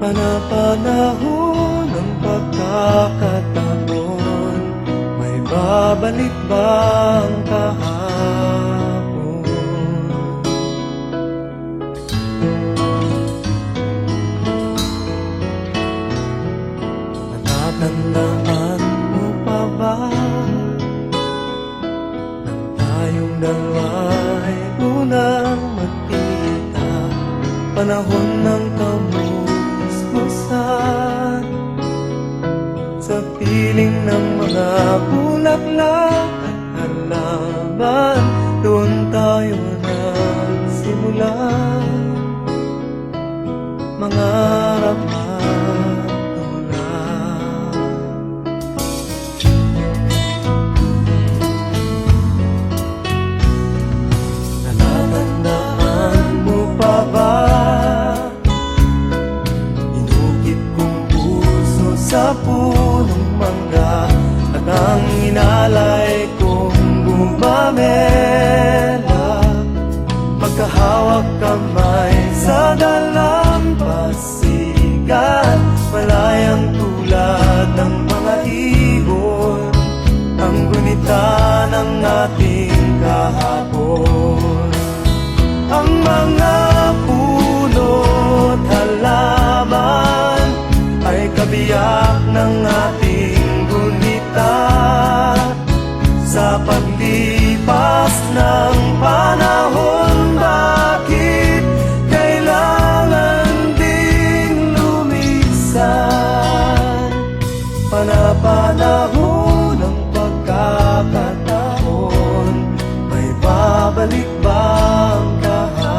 Panapanahon ng pagkakataon, may babalik ba ang kahapon? Natatandaan mo pa ba nang tayong dalawa'y unang magkita? Panahon ng kamusmusan, sa piling ng mga bulaklak at halaman, doon tayo nagsimula mangarap at tulad. Natatandaan mo pa ba sa punong mangga at ang inalay kong gumamela, magkahawak kamay sa dalampasigan, malayang tulad ng mga ibon, ang gunita ng ating kahapon. Ang mga puno't halaman ay kabiyak ng ating gunita, sa paglipas ng panahon. Bakit kailangan ding lumisan? Panapanahon ng pagkakataon, may babalik ba ang kahapon?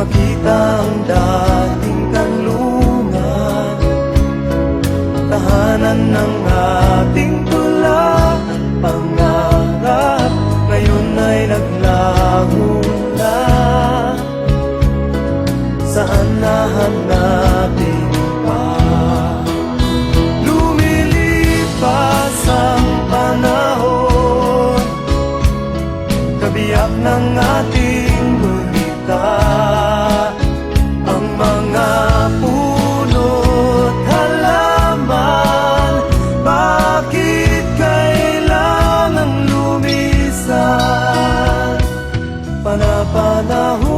Makita ang dating kanlungan, tahanan ng ating tula at pangarap, ngayon ay naglaho na. Saan nahanapin pa? Lumilipas ang panahon, kabiyak ng ating gunita, ang mga puno't halaman. Bakit kailangan lumisan? Panapanahon